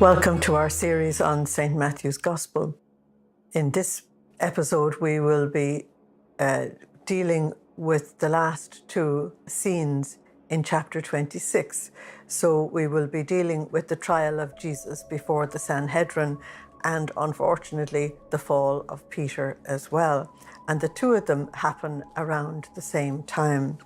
Welcome to our series on St. Matthew's Gospel. In this episode, we will be dealing with the last two scenes in chapter 26. So we will be dealing with the trial of Jesus before the Sanhedrin and, unfortunately, the fall of Peter as well. And the two of them happen around the same time.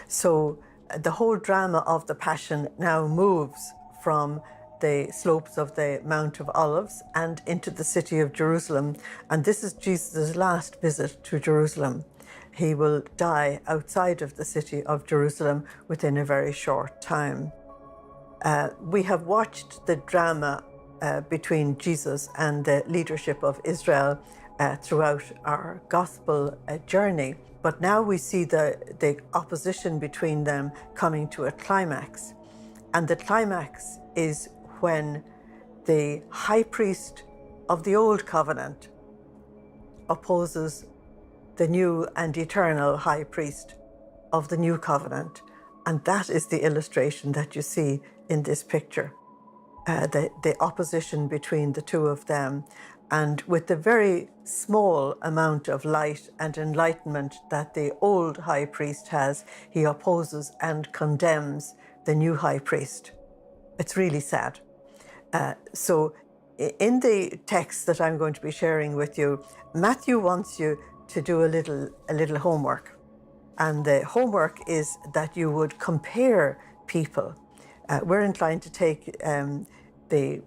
So the whole drama of the Passion now moves from the slopes of the Mount of Olives and into the city of Jerusalem. And this is Jesus' last visit to Jerusalem. He will die outside of the city of Jerusalem within a very short time. We have watched the drama between Jesus and the leadership of Israel throughout our gospel journey. But now we see the opposition between them coming to a climax. And the climax is when the high priest of the old covenant opposes the new and eternal high priest of the new covenant. And that is the illustration that you see in this picture, the opposition between the two of them. And with the very small amount of light and enlightenment that the old high priest has, he opposes and condemns the new high priest. It's really sad. So in the text that I'm going to be sharing with you, Matthew wants you to do a little homework. And the homework is that you would compare people. We're inclined to take the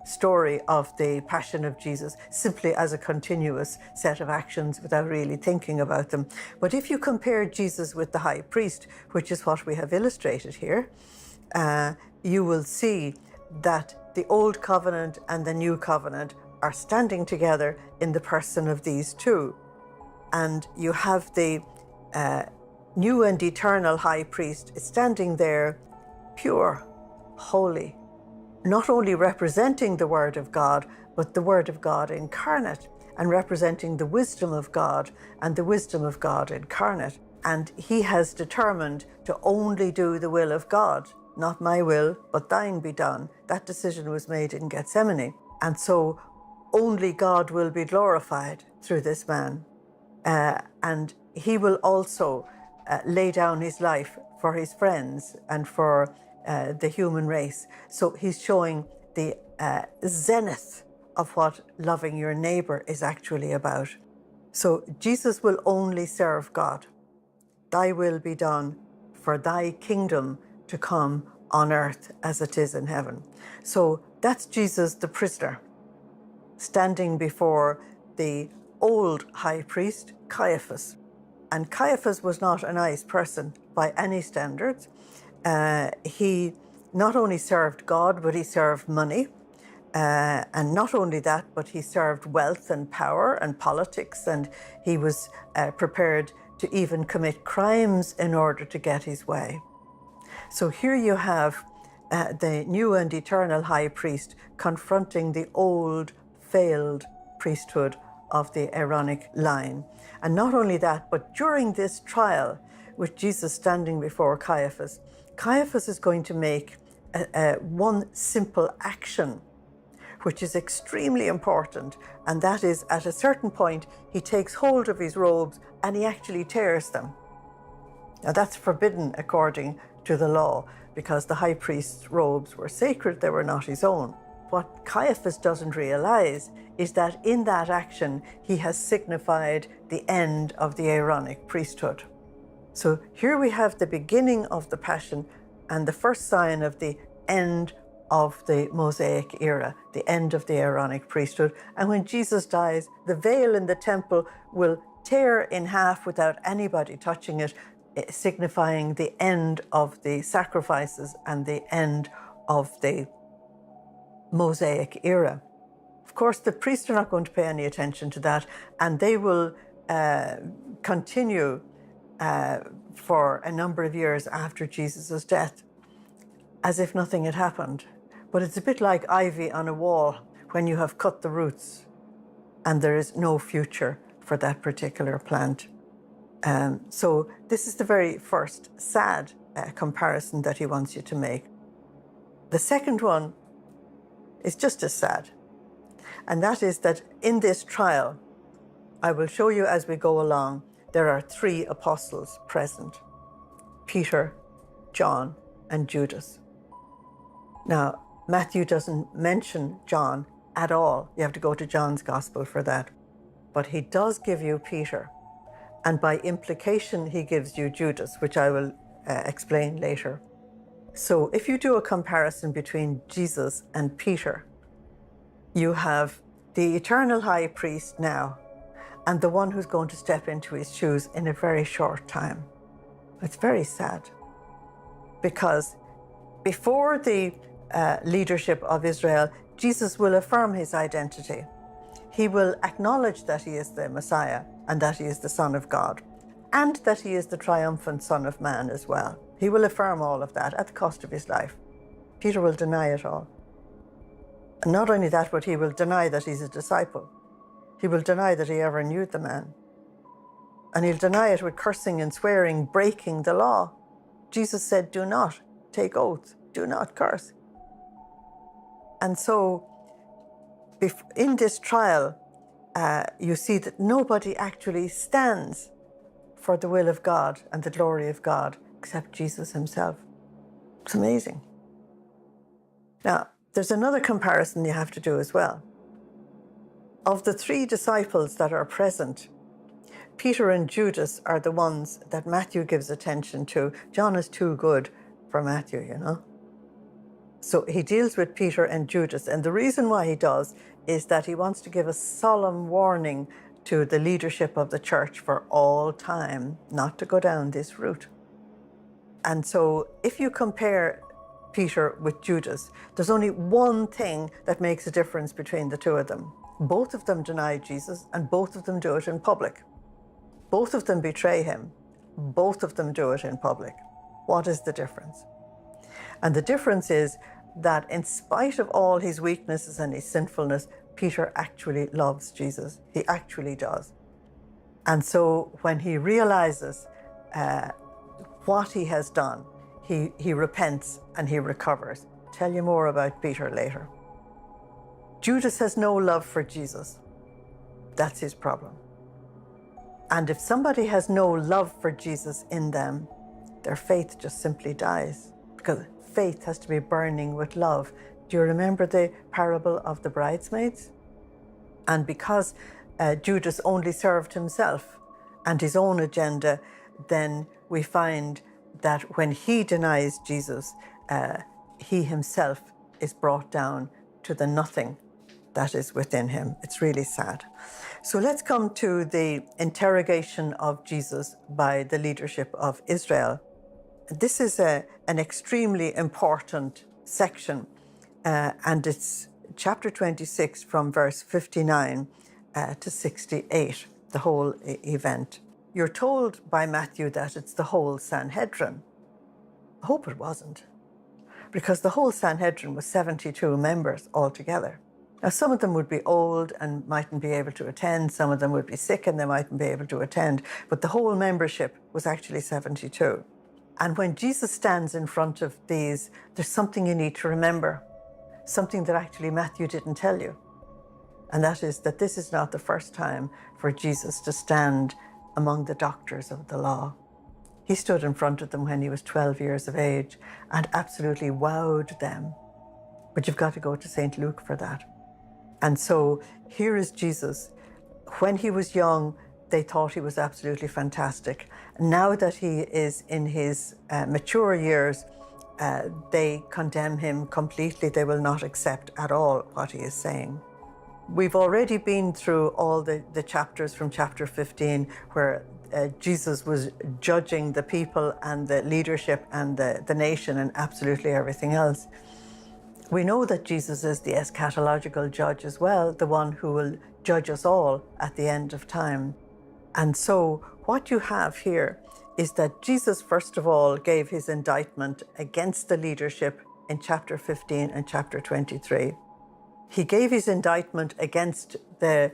story of the Passion of Jesus simply as a continuous set of actions without really thinking about them. But if you compare Jesus with the high priest, which is what we have illustrated here, you will see that the old covenant and the new covenant are standing together in the person of these two. And you have the new and eternal high priest standing there, pure, holy, not only representing the Word of God, but the Word of God incarnate, and representing the wisdom of God and the wisdom of God incarnate. And he has determined to only do the will of God. Not my will, but thine be done. That decision was made in Gethsemane. And so only God will be glorified through this man. And he will also lay down his life for his friends and for the human race. So he's showing the zenith of what loving your neighbor is actually about. So Jesus will only serve God. Thy will be done, for thy kingdom to come on earth as it is in heaven. So that's Jesus the prisoner, standing before the old high priest, Caiaphas. And Caiaphas was not a nice person by any standards. He not only served God, but he served money. And not only that, but he served wealth and power and politics, and he was prepared to even commit crimes in order to get his way. So here you have the new and eternal high priest confronting the old, failed priesthood of the Aaronic line. And not only that, but during this trial, with Jesus standing before Caiaphas, Caiaphas is going to make one simple action, which is extremely important, and that is, at a certain point, he takes hold of his robes and he actually tears them. Now that's forbidden according to the law, because the high priest's robes were sacred, they were not his own. What Caiaphas doesn't realize is that in that action, he has signified the end of the Aaronic priesthood. So here we have the beginning of the Passion and the first sign of the end of the Mosaic era, the end of the Aaronic priesthood. And when Jesus dies, the veil in the temple will tear in half without anybody touching it, signifying the end of the sacrifices and the end of the Mosaic era. Of course, the priests are not going to pay any attention to that, and they will continue for a number of years after Jesus' death, as if nothing had happened. But it's a bit like ivy on a wall when you have cut the roots and there is no future for that particular plant. So this is the very first sad comparison that he wants you to make. The second one is just as sad. And that is that in this trial, I will show you as we go along, there are 3 apostles present: Peter, John, and Judas. Now, Matthew doesn't mention John at all. You have to go to John's Gospel for that. But he does give you Peter. And by implication, he gives you Judas, which I will explain later. So if you do a comparison between Jesus and Peter, you have the eternal high priest now and the one who's going to step into his shoes in a very short time. It's very sad, because before the leadership of Israel, Jesus will affirm his identity. He will acknowledge that he is the Messiah and that he is the Son of God, and that he is the triumphant Son of Man as well. He will affirm all of that at the cost of his life. Peter will deny it all. And not only that, but he will deny that he's a disciple. He will deny that he ever knew the man. And he'll deny it with cursing and swearing, breaking the law. Jesus said, do not take oaths, do not curse. And so in this trial, you see that nobody actually stands for the will of God and the glory of God except Jesus himself. It's amazing. Now, there's another comparison you have to do as well. Of the 3 disciples that are present, Peter and Judas are the ones that Matthew gives attention to. John is too good for Matthew, you know. So he deals with Peter and Judas. And the reason why he does is that he wants to give a solemn warning to the leadership of the church for all time not to go down this route. And so if you compare Peter with Judas, there's only one thing that makes a difference between the 2 of them. Both of them deny Jesus, and both of them do it in public. Both of them betray him. Both of them do it in public. What is the difference? And the difference is that in spite of all his weaknesses and his sinfulness, Peter actually loves Jesus. He actually does. And so when he realizes what he has done, he repents and he recovers. I'll tell you more about Peter later. Judas has no love for Jesus. That's his problem. And if somebody has no love for Jesus in them, their faith just simply dies, because faith has to be burning with love. Do you remember the parable of the bridesmaids? And because Judas only served himself and his own agenda, then we find that when he denies Jesus, he himself is brought down to the nothing that is within him. It's really sad. So let's come to the interrogation of Jesus by the leadership of Israel. This is an extremely important section, and it's chapter 26 from verse 59 to 68, the whole event. You're told by Matthew that it's the whole Sanhedrin. I hope it wasn't, because the whole Sanhedrin was 72 members altogether. Now, some of them would be old and mightn't be able to attend. Some of them would be sick and they mightn't be able to attend. But the whole membership was actually 72. And when Jesus stands in front of these, there's something you need to remember, something that actually Matthew didn't tell you. And that is that this is not the first time for Jesus to stand among the doctors of the law. He stood in front of them when he was 12 years of age and absolutely wowed them. But you've got to go to St. Luke for that. And so here is Jesus. When he was young, they thought he was absolutely fantastic. Now that he is in his mature years, they condemn him completely. They will not accept at all what he is saying. We've already been through all the chapters from chapter 15 where Jesus was judging the people and the leadership and the nation and absolutely everything else. We know that Jesus is the eschatological judge as well, the one who will judge us all at the end of time. And so what you have here is that Jesus, first of all, gave his indictment against the leadership in chapter 15 and chapter 23. He gave his indictment against the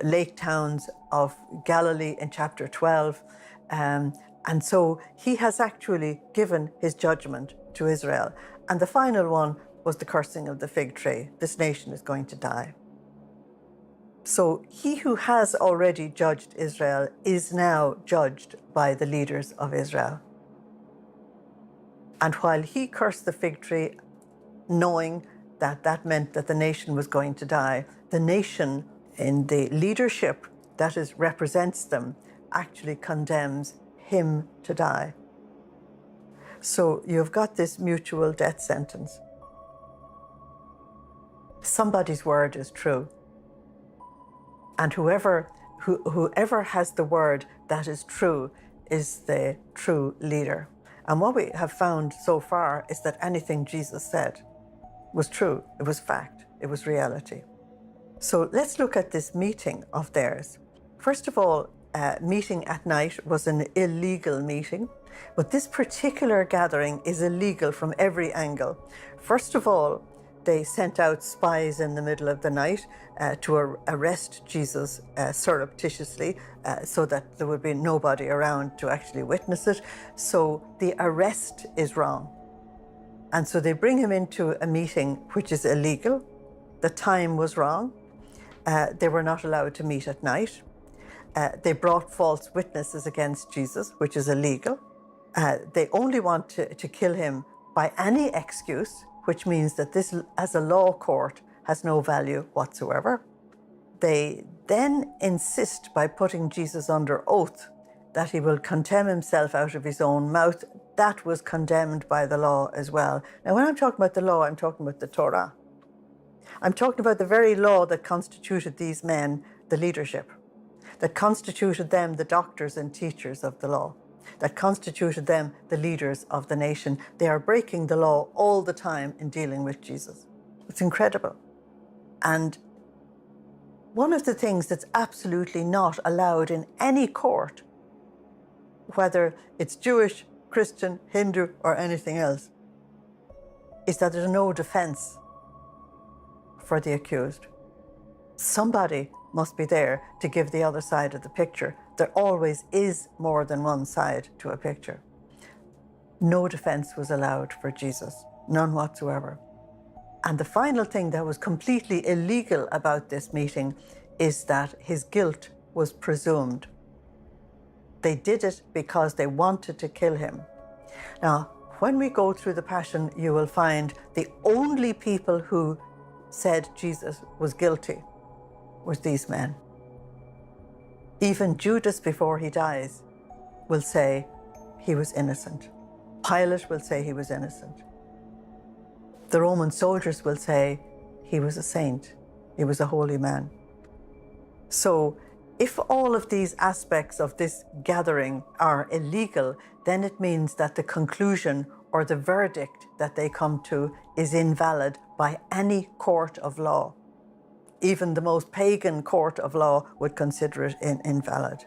lake towns of Galilee in chapter 12. And so he has actually given his judgment to Israel. And the final one was the cursing of the fig tree. This nation is going to die. So he who has already judged Israel is now judged by the leaders of Israel. And while he cursed the fig tree, knowing that that meant that the nation was going to die, the nation in the leadership that represents them actually condemns him to die. So you've got this mutual death sentence. Somebody's word is true. And whoever has the word that is true is the true leader. And what we have found so far is that anything Jesus said was true. It was fact. It was reality. So let's look at this meeting of theirs. First of all, meeting at night was an illegal meeting, but this particular gathering is illegal from every angle. First of all, they sent out spies in the middle of the night to arrest Jesus surreptitiously so that there would be nobody around to actually witness it. So the arrest is wrong. And so they bring him into a meeting which is illegal. The time was wrong. They were not allowed to meet at night. They brought false witnesses against Jesus, which is illegal. They only want to kill him by any excuse, which means that this, as a law court, has no value whatsoever. They then insist, by putting Jesus under oath, that he will condemn himself out of his own mouth. That was condemned by the law as well. Now, when I'm talking about the law, I'm talking about the Torah. I'm talking about the very law that constituted these men the leadership, that constituted them the doctors and teachers of the law, that constituted them the leaders of the nation. They are breaking the law all the time in dealing with Jesus. It's incredible. And one of the things that's absolutely not allowed in any court, whether it's Jewish, Christian, Hindu, or anything else, is that there's no defense for the accused. Somebody must be there to give the other side of the picture. There always is more than one side to a picture. No defense was allowed for Jesus, none whatsoever. And the final thing that was completely illegal about this meeting is that his guilt was presumed. They did it because they wanted to kill him. Now, when we go through the Passion, you will find the only people who said Jesus was guilty was these men. Even Judas, before he dies, will say he was innocent. Pilate will say he was innocent. The Roman soldiers will say he was a saint. He was a holy man. So if all of these aspects of this gathering are illegal, then it means that the conclusion or the verdict that they come to is invalid by any court of law. Even the most pagan court of law would consider it invalid.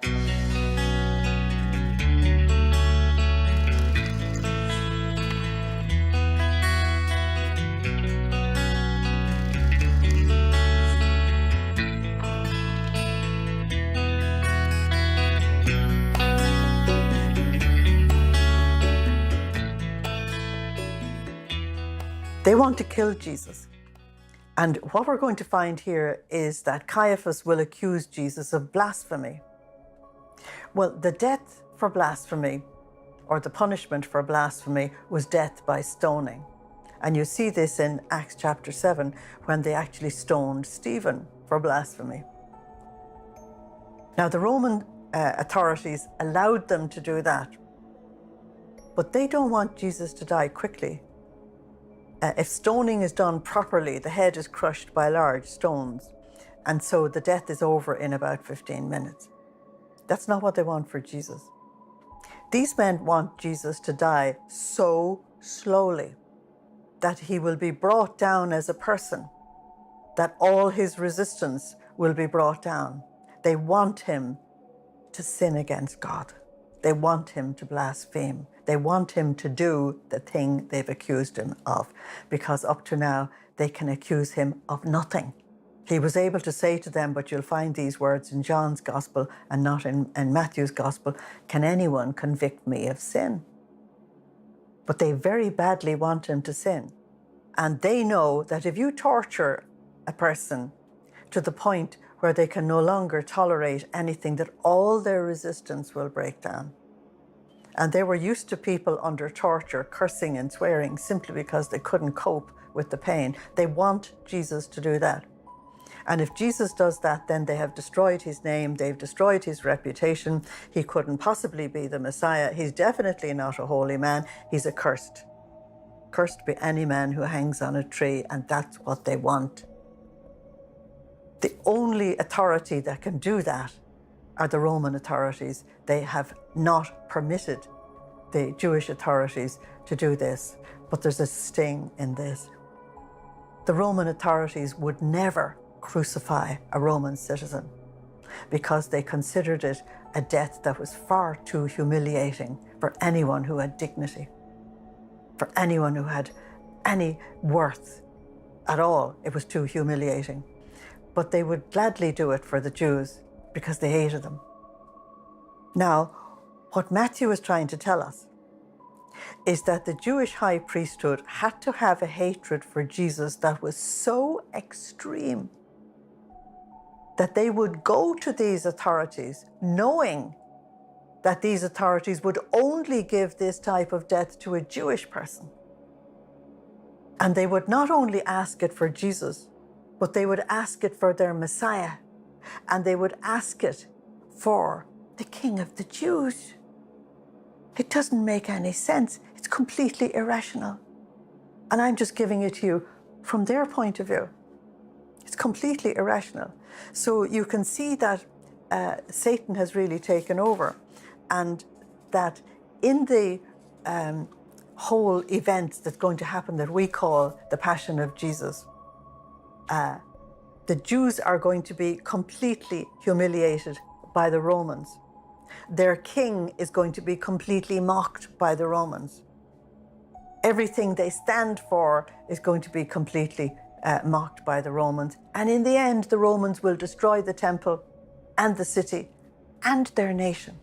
They want to kill Jesus. And what we're going to find here is that Caiaphas will accuse Jesus of blasphemy. Well, the death for blasphemy, or the punishment for blasphemy, was death by stoning. And you see this in Acts chapter 7, when they actually stoned Stephen for blasphemy. Now, the Roman authorities allowed them to do that, but they don't want Jesus to die quickly. If stoning is done properly, the head is crushed by large stones, and so the death is over in about 15 minutes. That's not what they want for Jesus. These men want Jesus to die so slowly that he will be brought down as a person, that all his resistance will be brought down. They want him to sin against God. They want him to blaspheme. They want him to do the thing they've accused him of, because up to now they can accuse him of nothing. He was able to say to them, but you'll find these words in John's Gospel and not in Matthew's Gospel, "Can anyone convict me of sin?" But they very badly want him to sin. And they know that if you torture a person to the point where they can no longer tolerate anything, that all their resistance will break down. And they were used to people under torture cursing and swearing simply because they couldn't cope with the pain. They want Jesus to do that. And if Jesus does that, then they have destroyed his name, they've destroyed his reputation. He couldn't possibly be the Messiah. He's definitely not a holy man. He's accursed. Cursed be any man who hangs on a tree, and that's what they want. The only authority that can do that are the Roman authorities. They have not permitted the Jewish authorities to do this, but there's a sting in this. The Roman authorities would never crucify a Roman citizen because they considered it a death that was far too humiliating for anyone who had dignity, for anyone who had any worth at all. It was too humiliating. But they would gladly do it for the Jews because they hated them. Now, what Matthew is trying to tell us is that the Jewish high priesthood had to have a hatred for Jesus that was so extreme that they would go to these authorities knowing that these authorities would only give this type of death to a Jewish person. And they would not only ask it for Jesus, but they would ask it for their Messiah, and they would ask it for the King of the Jews. It doesn't make any sense. It's completely irrational. And I'm just giving it to you from their point of view. It's completely irrational. So you can see that Satan has really taken over, and that in the whole event that's going to happen that we call the Passion of Jesus, the Jews are going to be completely humiliated by the Romans. Their king is going to be completely mocked by the Romans. Everything they stand for is going to be completely mocked by the Romans. And in the end, the Romans will destroy the temple and the city and their nation.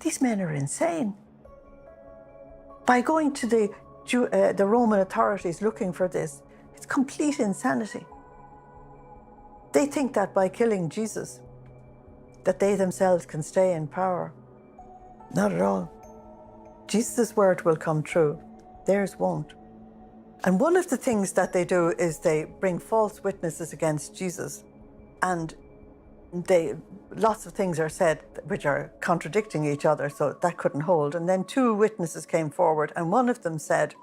These men are insane. By going to the Roman authorities looking for this, it's complete insanity. They think that by killing Jesus, that they themselves can stay in power. Not at all. Jesus' word will come true. Theirs won't. And one of the things that they do is they bring false witnesses against Jesus. And lots of things are said which are contradicting each other, so that couldn't hold. And then two witnesses came forward, and one of them said,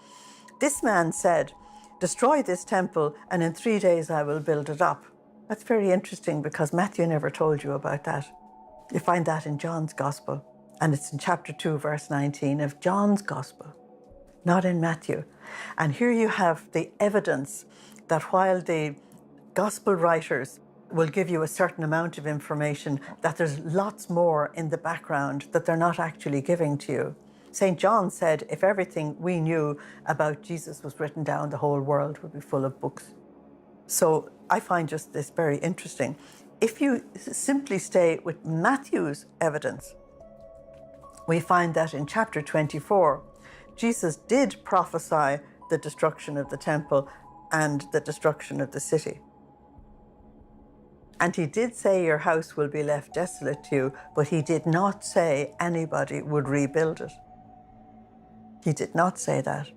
"This man said, 'Destroy this temple, and in 3 days I will build it up.'" That's very interesting because Matthew never told you about that. You find that in John's Gospel, and it's in chapter 2, verse 19 of John's Gospel, not in Matthew. And here you have the evidence that while the Gospel writers will give you a certain amount of information, that there's lots more in the background that they're not actually giving to you. St. John said, if everything we knew about Jesus was written down, the whole world would be full of books. So I find just this very interesting. If you simply stay with Matthew's evidence, we find that in chapter 24, Jesus did prophesy the destruction of the temple and the destruction of the city. And he did say your house will be left desolate to you, but he did not say anybody would rebuild it. He did not say that.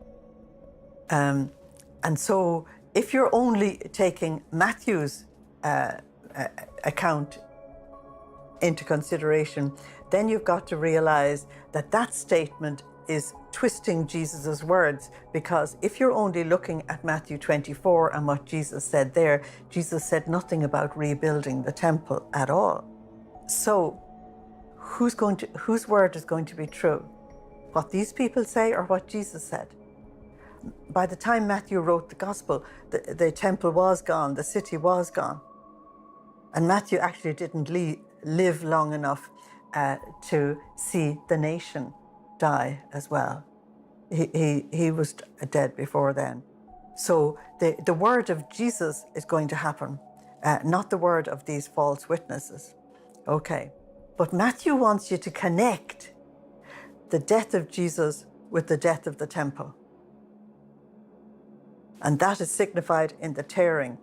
And so if you're only taking Matthew's account into consideration, then you've got to realize that that statement is twisting Jesus's words, because if you're only looking at Matthew 24 and what Jesus said there, Jesus said nothing about rebuilding the temple at all. So whose word is going to be true? What these people say or what Jesus said? By the time Matthew wrote the gospel, the temple was gone, the city was gone. And Matthew actually didn't live long enough to see the nation die as well. He was dead before then. So the word of Jesus is going to happen, not the word of these false witnesses. Okay, but Matthew wants you to connect the death of Jesus with the death of the temple. And that is signified in the tearing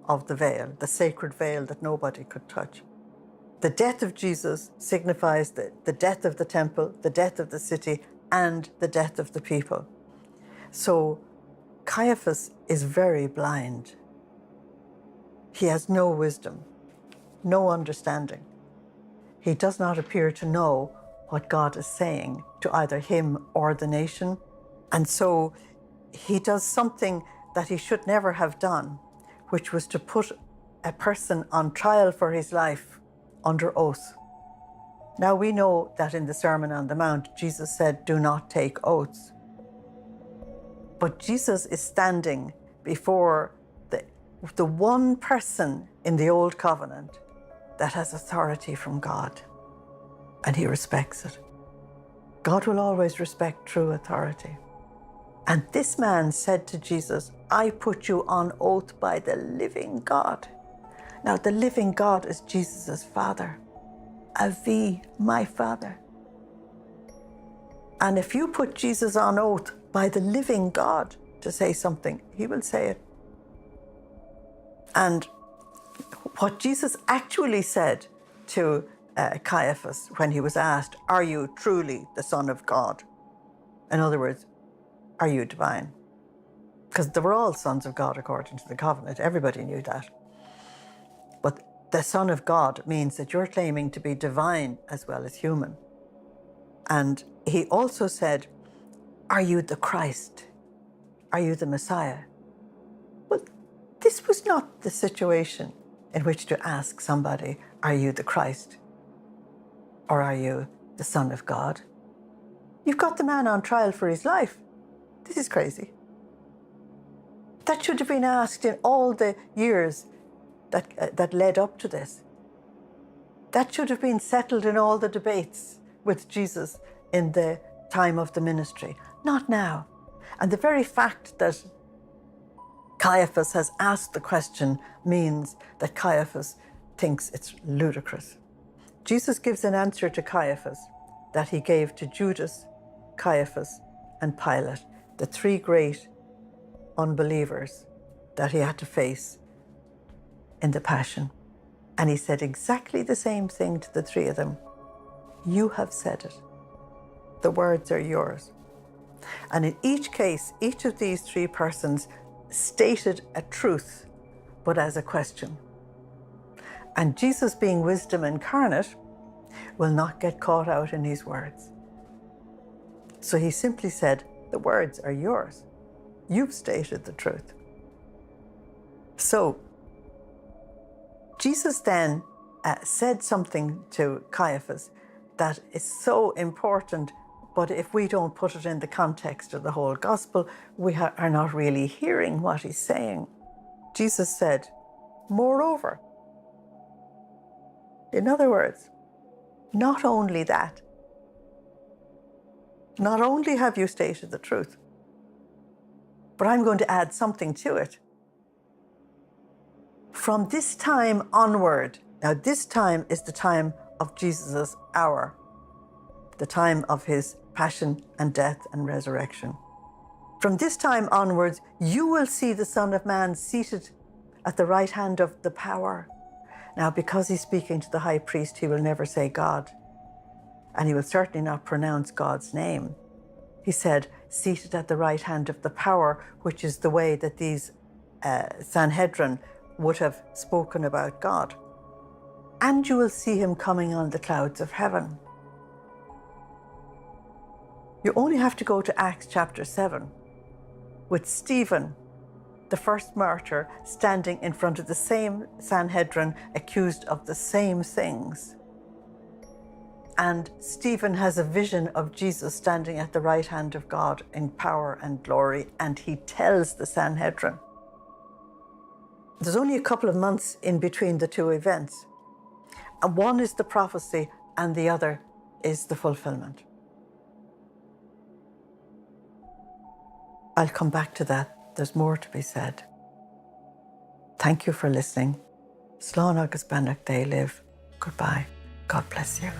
of the veil, the sacred veil that nobody could touch. The death of Jesus signifies the death of the temple, the death of the city, and the death of the people. So Caiaphas is very blind. He has no wisdom, no understanding. He does not appear to know what God is saying to either him or the nation. And so he does something that he should never have done, which was to put a person on trial for his life under oath. Now we know that in the Sermon on the Mount, Jesus said, "Do not take oaths." But Jesus is standing before the one person in the Old Covenant that has authority from God, and he respects it. God will always respect true authority. And this man said to Jesus, "I put you on oath by the living God." Now, the living God is Jesus' Father. Avi, my Father. And if you put Jesus on oath by the living God to say something, he will say it. And what Jesus actually said to Caiaphas when he was asked, "Are you truly the Son of God?" In other words, are you divine? Because they were all sons of God according to the covenant. Everybody knew that. But the Son of God means that you're claiming to be divine as well as human. And he also said, "Are you the Christ? Are you the Messiah?" Well, this was not the situation in which to ask somebody, "Are you the Christ? Or are you the Son of God?" You've got the man on trial for his life. This is crazy. That should have been asked in all the years that led up to this. That should have been settled in all the debates with Jesus in the time of the ministry. Not now. And the very fact that Caiaphas has asked the question means that Caiaphas thinks it's ludicrous. Jesus gives an answer to Caiaphas that he gave to Judas, Caiaphas, and Pilate, the three great unbelievers that he had to face in the Passion. And he said exactly the same thing to the three of them. "You have said it. The words are yours." And in each case, each of these three persons stated a truth, but as a question. And Jesus, being wisdom incarnate, will not get caught out in his words. So he simply said, "The words are yours. You've stated the truth." So Jesus then said something to Caiaphas that is so important, but if we don't put it in the context of the whole gospel, we are not really hearing what he's saying. Jesus said, "Moreover," in other words, not only that, not only have you stated the truth, but I'm going to add something to it. From this time onward, now this time is the time of Jesus' hour, the time of his passion and death and resurrection. From this time onwards, you will see the Son of Man seated at the right hand of the power. Now, because he's speaking to the high priest, he will never say God, and he will certainly not pronounce God's name. He said, seated at the right hand of the power, which is the way that these Sanhedrin would have spoken about God. And you will see him coming on the clouds of heaven. You only have to go to Acts chapter 7 with Stephen, the first martyr, standing in front of the same Sanhedrin, accused of the same things. And Stephen has a vision of Jesus standing at the right hand of God in power and glory, and he tells the Sanhedrin. There's only a couple of months in between the two events. And one is the prophecy and the other is the fulfillment. I'll come back to that. There's more to be said. Thank you for listening. Slán agus beannacht dé live. Goodbye. God bless you.